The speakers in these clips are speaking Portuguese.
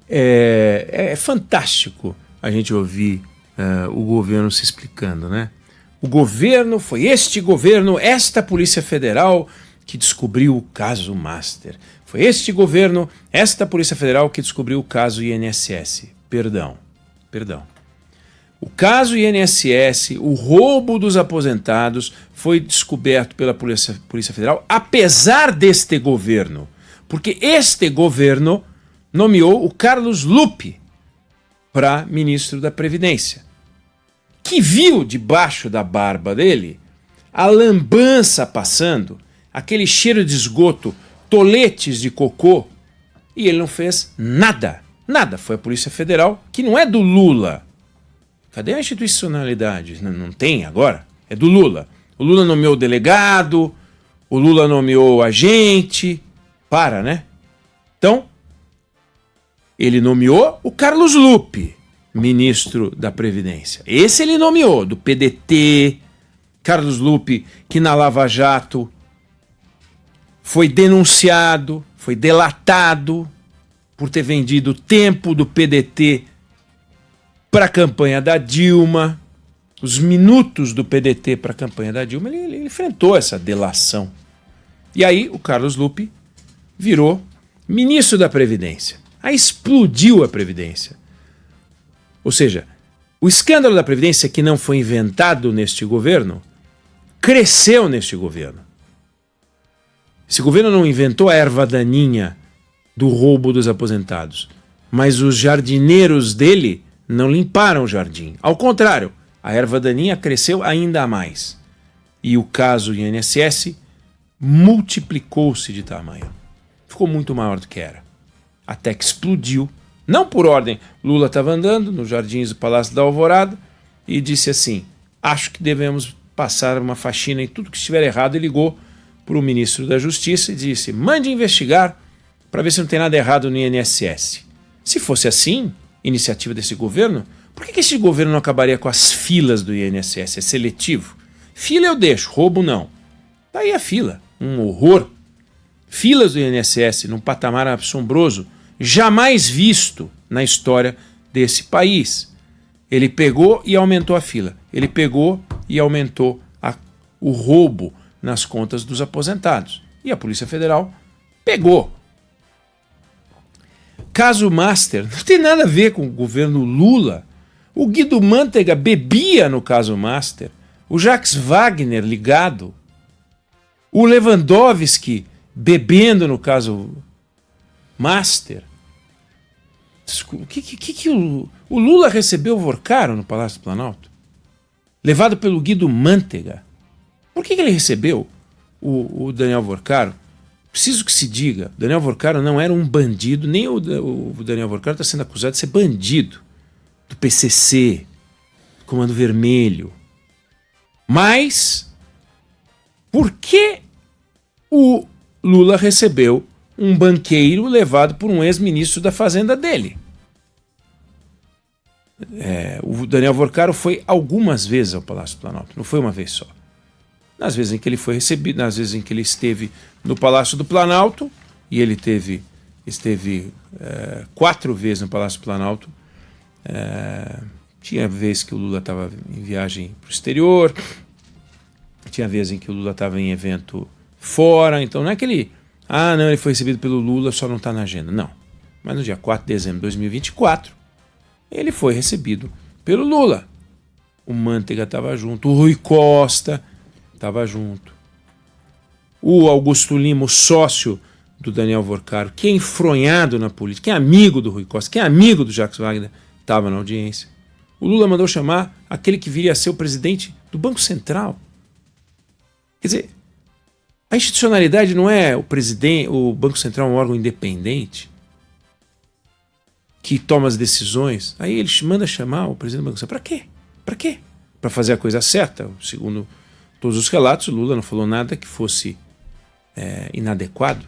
É fantástico a gente ouvir o governo se explicando, né? O governo, foi este governo, esta Polícia Federal que descobriu o caso Master. Foi este governo, esta Polícia Federal que descobriu o caso INSS. Perdão. O caso INSS, o roubo dos aposentados, foi descoberto pela Polícia Federal, apesar deste governo. Porque este governo nomeou o Carlos Lupe para ministro da Previdência, que viu debaixo da barba dele a lambança passando, aquele cheiro de esgoto, toletes de cocô, e ele não fez nada. Nada. Foi a Polícia Federal, que não é do Lula. Cadê a institucionalidade? Não tem agora? É do Lula. O Lula nomeou o delegado, o Lula nomeou o agente. Para, né? Então, ele nomeou o Carlos Lupe, ministro da Previdência. Esse ele nomeou, do PDT. Carlos Lupe, que na Lava Jato foi denunciado, foi delatado por ter vendido o tempo do PDT para a campanha da Dilma, os minutos do PDT para a campanha da Dilma, ele enfrentou essa delação. E aí o Carlos Lupe virou ministro da Previdência. Aí explodiu a Previdência. Ou seja, o escândalo da Previdência, que não foi inventado neste governo, cresceu neste governo. Esse governo não inventou a erva daninha do roubo dos aposentados, mas os jardineiros dele não limparam o jardim. Ao contrário, a erva daninha cresceu ainda mais. E o caso INSS multiplicou-se de tamanho. Ficou muito maior do que era. Até que explodiu. Não por ordem. Lula estava andando nos jardins do Palácio da Alvorada e disse assim: acho que devemos passar uma faxina em tudo que estiver errado, e ligou para o ministro da Justiça e disse: mande investigar para ver se não tem nada errado no INSS. Se fosse assim, iniciativa desse governo, por que esse governo não acabaria com as filas do INSS? É seletivo. Fila eu deixo, roubo não. Tá aí a fila, um horror. Filas do INSS num patamar assombroso, jamais visto na história desse país. Ele pegou e aumentou a fila. Ele pegou e aumentou o roubo nas contas dos aposentados. E a Polícia Federal pegou. Caso Master não tem nada a ver com o governo Lula. O Guido Mantega bebia no caso Master. O Jacques Wagner ligado. O Lewandowski bebendo no caso Master. O que o Lula recebeu o Vorcaro no Palácio do Planalto? Levado pelo Guido Mantega. Por que ele recebeu o Daniel Vorcaro? Preciso que se diga, Daniel Vorcaro não era um bandido, nem o Daniel Vorcaro está sendo acusado de ser bandido do PCC, do Comando Vermelho. Mas, por que o Lula recebeu um banqueiro levado por um ex-ministro da Fazenda dele? O Daniel Vorcaro foi algumas vezes ao Palácio do Planalto, não foi uma vez só. Nas vezes em que ele foi recebido, nas vezes em que ele esteve no Palácio do Planalto, e ele esteve 4 vezes no Palácio do Planalto. Tinha vez que o Lula estava em viagem para o exterior, tinha vez em que o Lula estava em evento fora, então não é que ele foi recebido pelo Lula, só não está na agenda, não. Mas no dia 4 de dezembro de 2024, ele foi recebido pelo Lula. O Mantega estava junto, o Rui Costa estava junto. O Augusto Lima, o sócio do Daniel Vorcaro, que é enfronhado na política, que é amigo do Rui Costa, que é amigo do Jacques Wagner, estava na audiência. O Lula mandou chamar aquele que viria a ser o presidente do Banco Central. Quer dizer, a institucionalidade não é o Banco Central é um órgão independente que toma as decisões. Aí ele manda chamar o presidente do Banco Central. Para quê? Para quê? Para fazer a coisa certa. Segundo todos os relatos, o Lula não falou nada que fosse inadequado.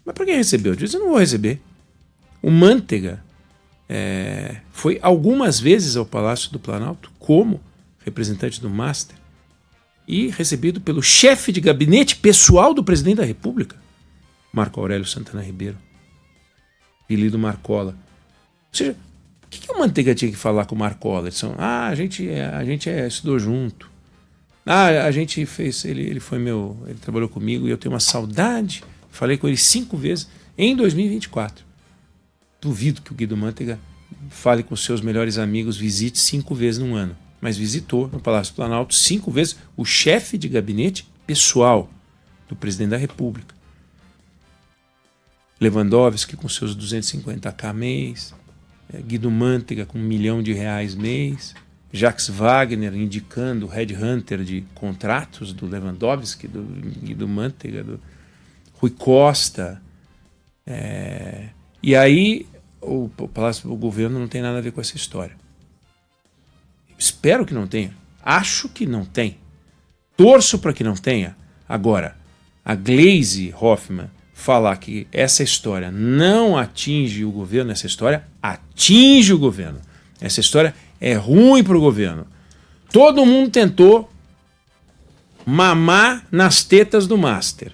Mas para que recebeu? Eu disse: eu não vou receber. O Mantega foi algumas vezes ao Palácio do Planalto como representante do Master e recebido pelo chefe de gabinete pessoal do presidente da República, Marco Aurélio Santana Ribeiro, apelido Marcola. seja, o que o Manteiga tinha que falar com o Marco Ollerson? A gente estudou junto. A gente fez, ele trabalhou comigo e eu tenho uma saudade. Falei com ele 5 vezes em 2024. Duvido que o Guido Mantega fale com seus melhores amigos, visite 5 vezes num ano. Mas visitou no Palácio do Planalto 5 vezes o chefe de gabinete pessoal do presidente da República. Lewandowski com seus 250k mês, Guido Mantega com R$1 milhão mês, Jacques Wagner indicando o headhunter de contratos do Lewandowski, do Guido Mantega, do Rui Costa. E aí o Palácio do Governo não tem nada a ver com essa história. Espero que não tenha. Acho que não tem. Torço para que não tenha. Agora, a Gleisi Hoffmann falar que essa história não atinge o governo, essa história atinge o governo. Essa história é ruim para o governo. Todo mundo tentou mamar nas tetas do Master.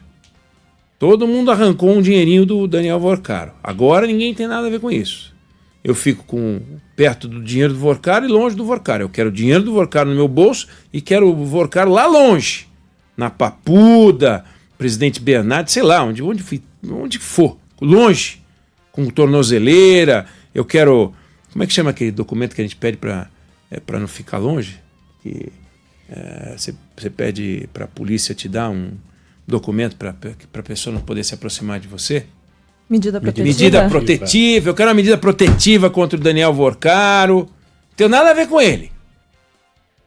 Todo mundo arrancou um dinheirinho do Daniel Vorcaro. Agora ninguém tem nada a ver com isso. Eu fico perto do dinheiro do Vorcaro e longe do Vorcaro. Eu quero o dinheiro do Vorcaro no meu bolso e quero o Vorcaro lá longe. Na Papuda, Presidente Bernardo, sei lá, onde for. Longe. Com tornozeleira. Eu quero... Como é que chama aquele documento que a gente pede para não ficar longe? Que você pede para a polícia te dar um documento para a pessoa não poder se aproximar de você? Medida protetiva? Medida protetiva. Eu quero uma medida protetiva contra o Daniel Vorcaro. Não tenho nada a ver com ele.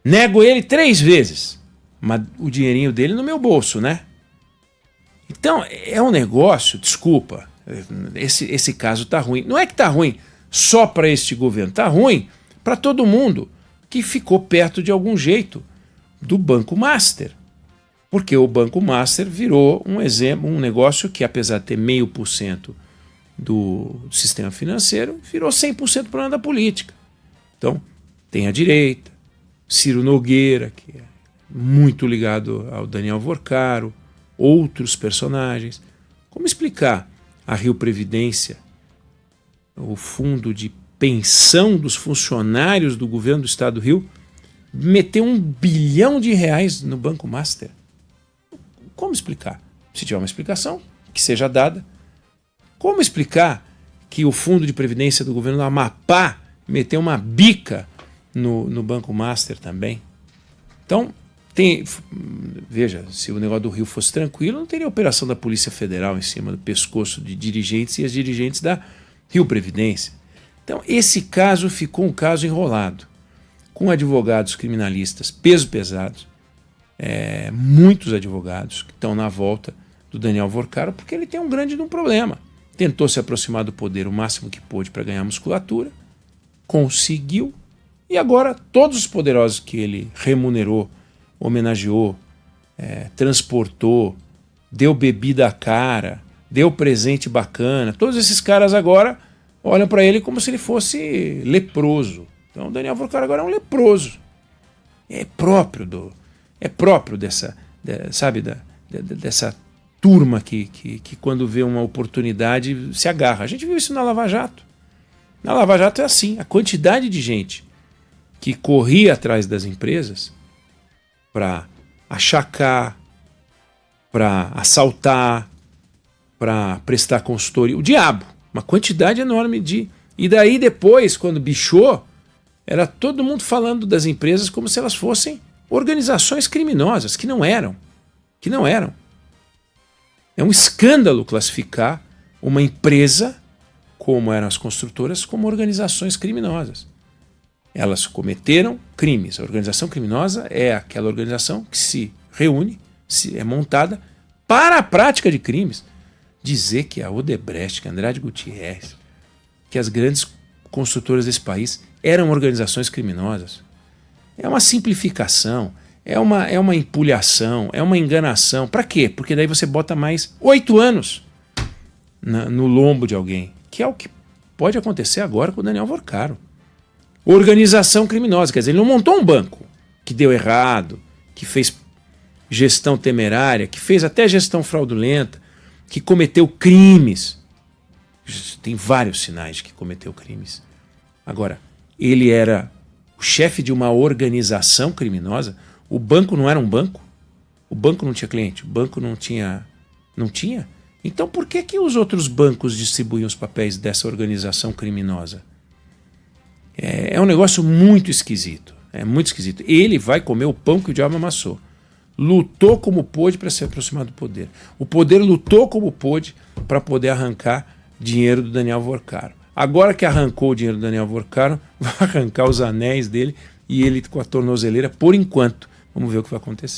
Nego ele 3 vezes. Mas o dinheirinho dele no meu bolso, né? Então, é um negócio, desculpa, esse caso tá ruim. Não é que tá ruim só para este governo, tá ruim para todo mundo que ficou perto de algum jeito do Banco Master. Porque o Banco Master virou um exemplo, um negócio que, apesar de ter 0,5% do sistema financeiro, virou 100% problema da política. Então, tem a direita, Ciro Nogueira, que é muito ligado ao Daniel Vorcaro, outros personagens. Como explicar a Rio Previdência, o fundo de pensão dos funcionários do governo do estado do Rio, meter R$1 bilhão no Banco Master? Como explicar? Se tiver uma explicação, que seja dada. Como explicar que o fundo de previdência do governo do Amapá meteu uma bica no Banco Master também? Então, veja, se o negócio do Rio fosse tranquilo, não teria operação da Polícia Federal em cima do pescoço de dirigentes e as dirigentes da Rio Previdência. Então, esse caso ficou um caso enrolado, com advogados criminalistas peso pesados, muitos advogados que estão na volta do Daniel Vorcaro, porque ele tem um grande problema. Tentou se aproximar do poder o máximo que pôde para ganhar musculatura, conseguiu, e agora todos os poderosos que ele remunerou, homenageou, transportou, deu bebida à cara, deu presente bacana, todos esses caras agora olham para ele como se ele fosse leproso. Então o Daniel Vorcaro agora é um leproso. É próprio dessa turma que quando vê uma oportunidade se agarra. A gente viu isso na Lava Jato. Na Lava Jato é assim, a quantidade de gente que corria atrás das empresas para achacar, para assaltar, para prestar consultoria. O diabo, uma quantidade enorme de... E daí depois, quando bichou, era todo mundo falando das empresas como se elas fossem organizações criminosas, que não eram. É um escândalo classificar uma empresa, como eram as construtoras, como organizações criminosas. Elas cometeram crimes. A organização criminosa é aquela organização que se reúne, é montada para a prática de crimes. Dizer que a Odebrecht, que a Andrade Gutierrez, que as grandes construtoras desse país eram organizações criminosas, é uma simplificação, é uma empulhação, é uma enganação. Para quê? Porque daí você bota mais 8 anos no lombo de alguém, que é o que pode acontecer agora com o Daniel Vorcaro. Organização criminosa, quer dizer, ele não montou um banco que deu errado, que fez gestão temerária, que fez até gestão fraudulenta, que cometeu crimes. Tem vários sinais de que cometeu crimes. Agora, ele era o chefe de uma organização criminosa. O banco não era um banco? O banco não tinha cliente? O banco não tinha? Não tinha? Então por que os outros bancos distribuíam os papéis dessa organização criminosa? É um negócio muito esquisito. É muito esquisito. Ele vai comer o pão que o diabo amassou. Lutou como pôde para se aproximar do poder. O poder lutou como pôde para poder arrancar dinheiro do Daniel Vorcaro. Agora que arrancou o dinheiro do Daniel Vorcaro, vai arrancar os anéis dele e ele com a tornozeleira por enquanto. Vamos ver o que vai acontecer.